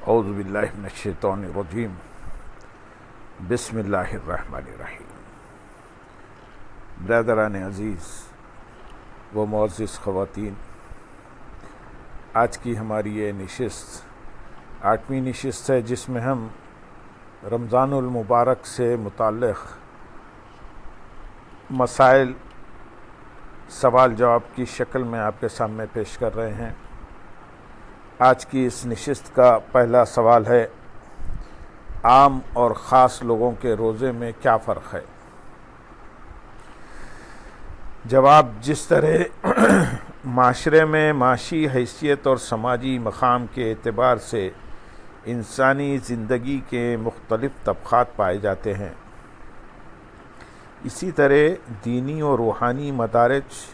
اعوذ باللہ من الشیطان الرجیم بسم اللہ الرحمن الرحیم۔ برادران عزیز و معزز خواتین، آج کی ہماری یہ نشست 8ویں نشست ہے، جس میں ہم رمضان المبارک سے متعلق مسائل سوال جواب کی شکل میں آپ کے سامنے پیش کر رہے ہیں۔ آج کی اس نشست کا پہلا سوال ہے، عام اور خاص لوگوں کے روزے میں کیا فرق ہے؟ جواب: جس طرح معاشرے میں معاشی حیثیت اور سماجی مقام کے اعتبار سے انسانی زندگی کے مختلف طبقات پائے جاتے ہیں، اسی طرح دینی اور روحانی مدارج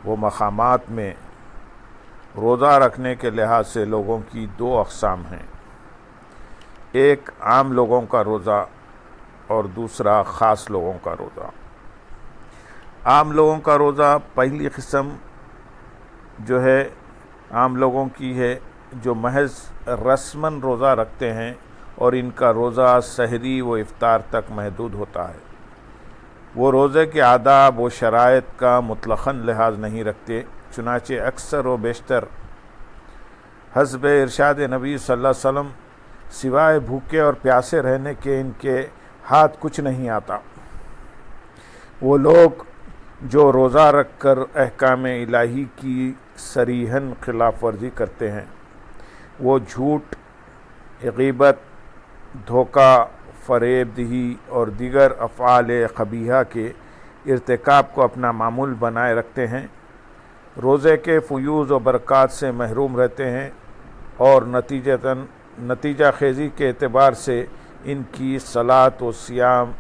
و مقامات میں روزہ رکھنے کے لحاظ سے لوگوں کی 2 اقسام ہیں، ایک عام لوگوں کا روزہ اور دوسرا خاص لوگوں کا روزہ۔ عام لوگوں کا روزہ پہلی قسم جو ہے عام لوگوں کی ہے، جو محض رسماً روزہ رکھتے ہیں اور ان کا روزہ سحری و افطار تک محدود ہوتا ہے۔ وہ روزے کے آداب و شرائط کا مطلقاً لحاظ نہیں رکھتے، چنانچہ اکثر و بیشتر حسب ارشاد نبی صلی اللہ علیہ وسلم سوائے بھوکے اور پیاسے رہنے کے ان کے ہاتھ کچھ نہیں آتا۔ وہ لوگ جو روزہ رکھ کر احکام الہی کی صریحاً خلاف ورزی کرتے ہیں، وہ جھوٹ، غیبت، دھوکہ، فریب دہی اور دیگر افعال قبیحہ کے ارتکاب کو اپنا معمول بنائے رکھتے ہیں، روزے کے فیوض و برکات سے محروم رہتے ہیں اور نتیجہ خیزی کے اعتبار سے ان کی صلاۃ و صیام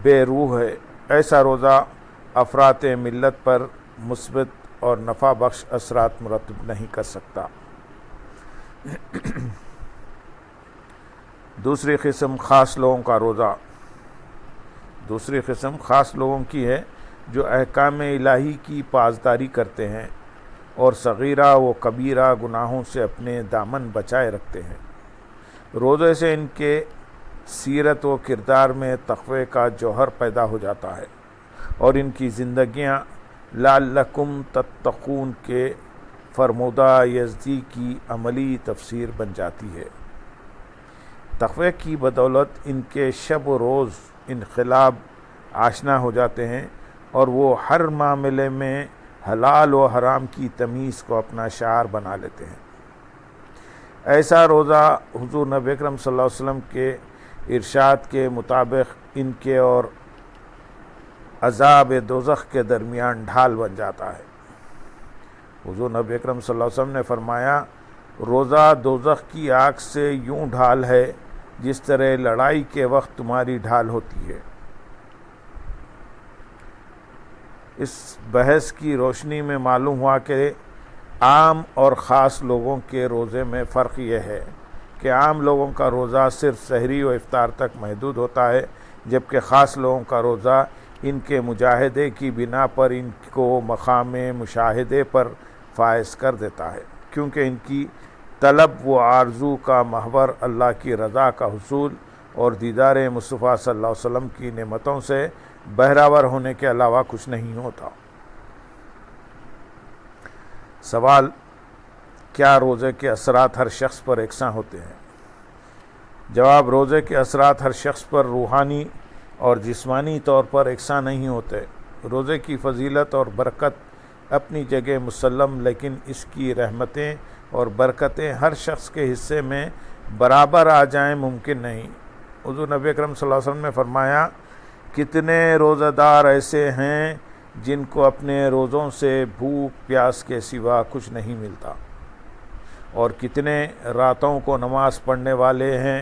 بے روح ہے۔ ایسا روزہ افراط ملت پر مثبت اور نفع بخش اثرات مرتب نہیں کر سکتا۔ دوسری قسم خاص لوگوں کا روزہ۔ دوسری قسم خاص لوگوں کی ہے، جو احکام الہی کی پاسداری کرتے ہیں اور صغیرہ و کبیرہ گناہوں سے اپنے دامن بچائے رکھتے ہیں۔ روزے سے ان کے سیرت و کردار میں تقوی کا جوہر پیدا ہو جاتا ہے اور ان کی زندگیاں لعلکم تتقون کے فرمودہ یزدی کی عملی تفسیر بن جاتی ہے۔ تقوی کی بدولت ان کے شب و روز انقلاب آشنا ہو جاتے ہیں اور وہ ہر معاملے میں حلال و حرام کی تمیز کو اپنا شعار بنا لیتے ہیں۔ ایسا روزہ حضور نبی اکرم صلی اللہ علیہ وسلم کے ارشاد کے مطابق ان کے اور عذاب دوزخ کے درمیان ڈھال بن جاتا ہے۔ حضور نبی اکرم صلی اللہ علیہ وسلم نے فرمایا، روزہ دوزخ کی آگ سے یوں ڈھال ہے جس طرح لڑائی کے وقت تمہاری ڈھال ہوتی ہے۔ اس بحث کی روشنی میں معلوم ہوا کہ عام اور خاص لوگوں کے روزے میں فرق یہ ہے کہ عام لوگوں کا روزہ صرف سحری و افطار تک محدود ہوتا ہے، جبکہ خاص لوگوں کا روزہ ان کے مجاہدے کی بنا پر ان کو مقام مشاہدے پر فائز کر دیتا ہے، کیونکہ ان کی طلب و آرزو کا محور اللہ کی رضا کا حصول اور دیدار مصطفیٰ صلی اللہ علیہ وسلم کی نعمتوں سے بہراور ہونے کے علاوہ کچھ نہیں ہوتا۔ سوال: کیا روزے کے اثرات ہر شخص پر یکساں ہوتے ہیں؟ جواب: روزے کے اثرات ہر شخص پر روحانی اور جسمانی طور پر یکساں نہیں ہوتے۔ روزے کی فضیلت اور برکت اپنی جگہ مسلم، لیکن اس کی رحمتیں اور برکتیں ہر شخص کے حصے میں برابر آ جائیں ممکن نہیں۔ حضور نبی اکرم صلی اللہ علیہ وسلم نے فرمایا، کتنے روزہ دار ایسے ہیں جن کو اپنے روزوں سے بھوک پیاس کے سوا کچھ نہیں ملتا، اور کتنے راتوں کو نماز پڑھنے والے ہیں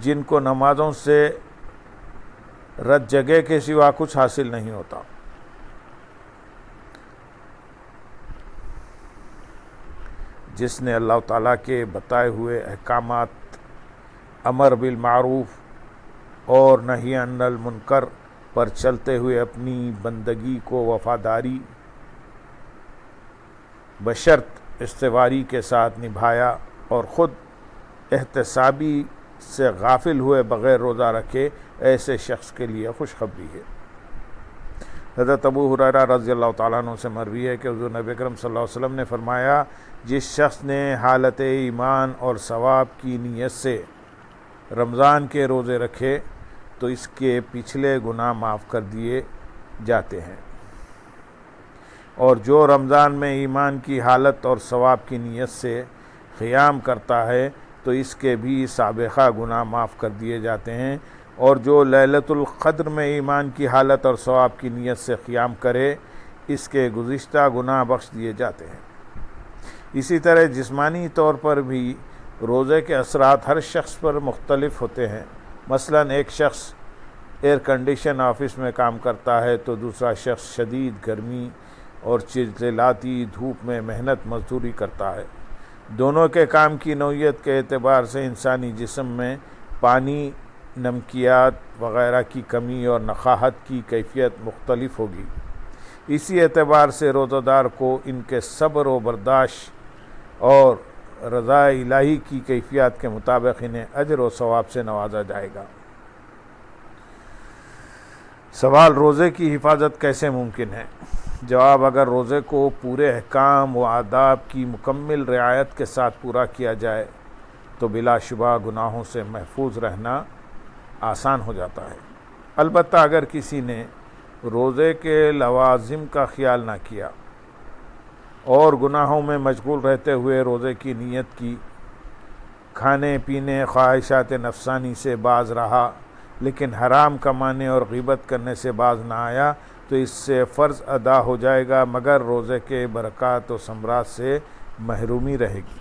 جن کو نمازوں سے رت جگہ کے سوا کچھ حاصل نہیں ہوتا۔ جس نے اللہ تعالیٰ کے بتائے ہوئے احکامات، امر بالمعروف اور نہی عن المنکر پر چلتے ہوئے اپنی بندگی کو وفاداری بشرط استواری کے ساتھ نبھایا اور خود احتسابی سے غافل ہوئے بغیر روزہ رکھے، ایسے شخص کے لیے خوشخبری ہے۔ حضرت ابو ہریرہ رضی اللہ تعالیٰ عنہ سے مروی ہے کہ حضور نبی اکرم صلی اللہ علیہ وسلم نے فرمایا، جس شخص نے حالت ایمان اور ثواب کی نیت سے رمضان کے روزے رکھے تو اس کے پچھلے گناہ معاف کر دیے جاتے ہیں، اور جو رمضان میں ایمان کی حالت اور ثواب کی نیت سے قیام کرتا ہے تو اس کے بھی سابقہ گناہ معاف کر دیے جاتے ہیں، اور جو لیلۃ القدر میں ایمان کی حالت اور ثواب کی نیت سے قیام کرے اس کے گزشتہ گناہ بخش دیے جاتے ہیں۔ اسی طرح جسمانی طور پر بھی روزے کے اثرات ہر شخص پر مختلف ہوتے ہیں۔ مثلا ایک شخص ایئر کنڈیشن آفس میں کام کرتا ہے تو دوسرا شخص شدید گرمی اور چلچلاتی دھوپ میں محنت مزدوری کرتا ہے۔ دونوں کے کام کی نوعیت کے اعتبار سے انسانی جسم میں پانی، نمکیات وغیرہ کی کمی اور نقاہت کی کیفیت مختلف ہوگی۔ اسی اعتبار سے روزہ دار کو ان کے صبر و برداشت اور رضا الہی کی کیفیت کے مطابق انہیں اجر و ثواب سے نوازا جائے گا۔ سوال، روزے کی حفاظت کیسے ممکن ہے؟ جواب، اگر روزے کو پورے احکام و آداب کی مکمل رعایت کے ساتھ پورا کیا جائے تو بلا شبہ گناہوں سے محفوظ رہنا آسان ہو جاتا ہے۔ البتہ اگر کسی نے روزے کے لوازم کا خیال نہ کیا اور گناہوں میں مشغول رہتے ہوئے روزے کی نیت کی، کھانے پینے، خواہشات نفسانی سے باز رہا لیکن حرام کمانے اور غیبت کرنے سے باز نہ آیا تو اس سے فرض ادا ہو جائے گا، مگر روزے کے برکات و ثمرات سے محرومی رہے گی۔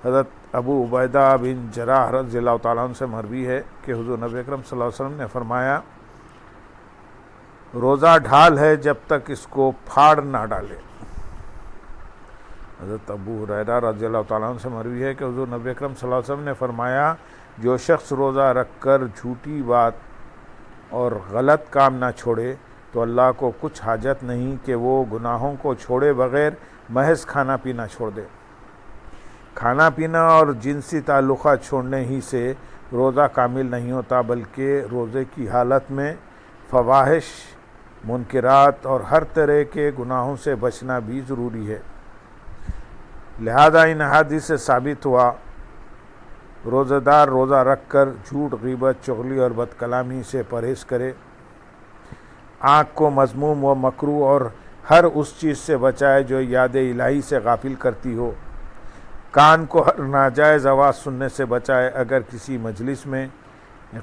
حضرت ابو عبیدہ بن جراح رضی اللہ تعالیٰ عنہ سے مروی ہے کہ حضور نبی اکرم صلی اللہ علیہ وسلم نے فرمایا، روزہ ڈھال ہے جب تک اس کو پھاڑ نہ ڈالے۔ حضرت ابو ہریرہ رضی اللہ تعالیٰ عنہ سے مروی ہے کہ حضور نبی اکرم صلی اللہ علیہ وسلم نے فرمایا، جو شخص روزہ رکھ کر جھوٹی بات اور غلط کام نہ چھوڑے تو اللہ کو کچھ حاجت نہیں کہ وہ گناہوں کو چھوڑے بغیر محض کھانا پینا چھوڑ دے۔ کھانا پینا اور جنسی تعلقات چھوڑنے ہی سے روزہ کامل نہیں ہوتا، بلکہ روزے کی حالت میں فواحش، منکرات اور ہر طرح کے گناہوں سے بچنا بھی ضروری ہے۔ لہذا ان احادیث سے ثابت ہوا روزہ دار روزہ رکھ کر جھوٹ، غیبت، چغلی اور بد کلامی سے پرہیز کرے، آنکھ کو مذموم و مکروہ اور ہر اس چیز سے بچائے جو یاد الہی سے غافل کرتی ہو، کان کو ہر ناجائز آواز سننے سے بچائے، اگر کسی مجلس میں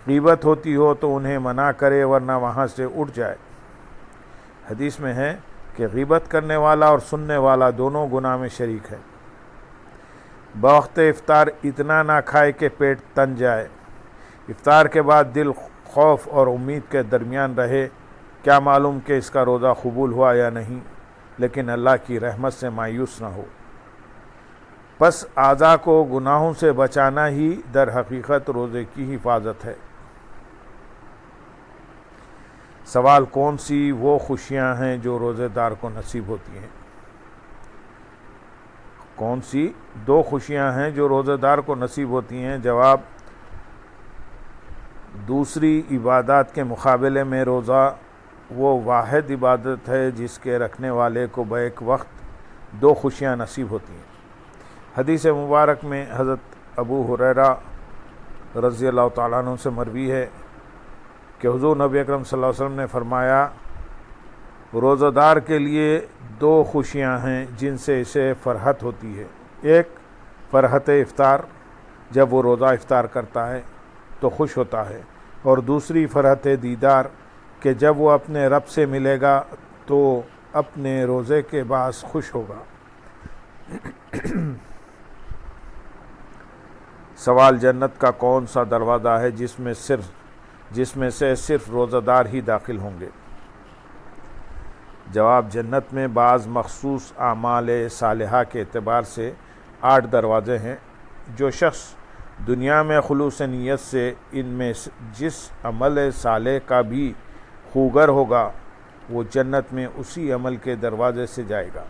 غیبت ہوتی ہو تو انہیں منع کرے ورنہ وہاں سے اٹھ جائے۔ حدیث میں ہے کہ غیبت کرنے والا اور سننے والا دونوں گناہ میں شریک ہے۔ بوقت افطار اتنا نہ کھائے کہ پیٹ تن جائے، افطار کے بعد دل خوف اور امید کے درمیان رہے، کیا معلوم کہ اس کا روزہ قبول ہوا یا نہیں، لیکن اللہ کی رحمت سے مایوس نہ ہو۔ پس اعضاء کو گناہوں سے بچانا ہی در حقیقت روزے کی حفاظت ہے۔ سوال، کون سی وہ خوشیاں ہیں جو روزے دار کو نصیب ہوتی ہیں؟ کون سی 2 خوشیاں ہیں جو روزہ دار کو نصیب ہوتی ہیں؟ جواب، دوسری عبادات کے مقابلے میں روزہ وہ واحد عبادت ہے جس کے رکھنے والے کو بیک وقت 2 خوشیاں نصیب ہوتی ہیں۔ حدیث مبارک میں حضرت ابو ہریرہ رضی اللہ تعالیٰ عنہ سے مروی ہے کہ حضور نبی اکرم صلی اللہ علیہ وسلم نے فرمایا، روزہ دار کے لیے 2 خوشیاں ہیں جن سے اسے فرحت ہوتی ہے۔ ایک فرحت افطار، جب وہ روزہ افطار کرتا ہے تو خوش ہوتا ہے، اور دوسری فرحت دیدار کہ جب وہ اپنے رب سے ملے گا تو اپنے روزے کے باعث خوش ہوگا۔ سوال، جنت کا کون سا دروازہ ہے جس میں سے صرف روزہ دار ہی داخل ہوں گے؟ جواب، جنت میں بعض مخصوص اعمال صالحہ کے اعتبار سے 8 دروازے ہیں۔ جو شخص دنیا میں خلوص نیت سے ان میں جس عمل صالح کا بھی خوگر ہوگا وہ جنت میں اسی عمل کے دروازے سے جائے گا۔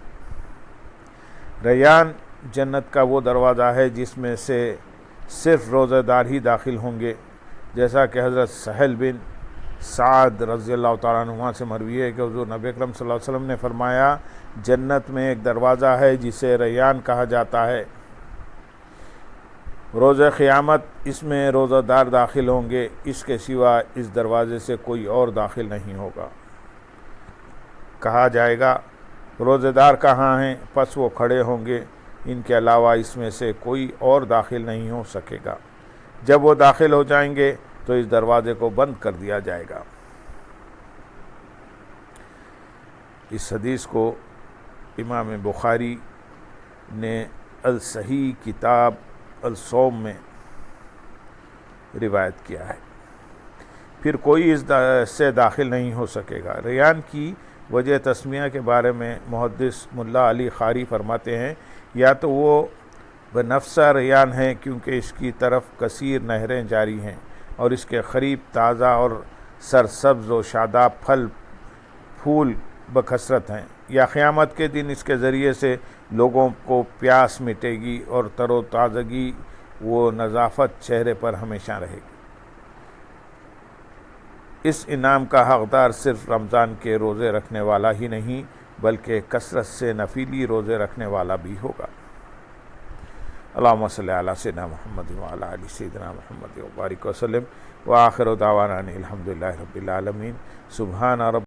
ریان جنت کا وہ دروازہ ہے جس میں سے صرف روزہ دار ہی داخل ہوں گے، جیسا کہ حضرت سہل بن سعد رضی اللہ تعالیٰ عنہ سے مروی ہے کہ حضور نبی اکرم صلی اللہ علیہ وسلم نے فرمایا، جنت میں ایک دروازہ ہے جسے ریان کہا جاتا ہے، روز قیامت اس میں روزہ دار داخل ہوں گے، اس کے سوا اس دروازے سے کوئی اور داخل نہیں ہوگا۔ کہا جائے گا روزہ دار کہاں ہیں؟ پس وہ کھڑے ہوں گے، ان کے علاوہ اس میں سے کوئی اور داخل نہیں ہو سکے گا۔ جب وہ داخل ہو جائیں گے تو اس دروازے کو بند کر دیا جائے گا۔ اس حدیث کو امام بخاری نے الصحیح کتاب الصوم میں روایت کیا ہے۔ پھر کوئی اس سے داخل نہیں ہو سکے گا۔ ریان کی وجہ تسمیہ کے بارے میں محدث ملا علی خاری فرماتے ہیں، یا تو وہ بنفسہ ریان ہے کیونکہ اس کی طرف کثیر نہریں جاری ہیں اور اس کے قریب تازہ اور سرسبز و شاداب پھل پھول بکثرت ہیں، یا قیامت کے دن اس کے ذریعے سے لوگوں کو پیاس مٹے گی اور تر و تازگی و نظافت چہرے پر ہمیشہ رہے گی۔ اس انعام کا حقدار صرف رمضان کے روزے رکھنے والا ہی نہیں بلکہ کثرت سے نفلی روزے رکھنے والا بھی ہوگا۔ اللہم صلی علی سیدنا محمد وعلی آل سیدنا محمد وبارک وسلم، وآخر دعوانا ان الحمدللہ رب العالمین۔ سبحان رب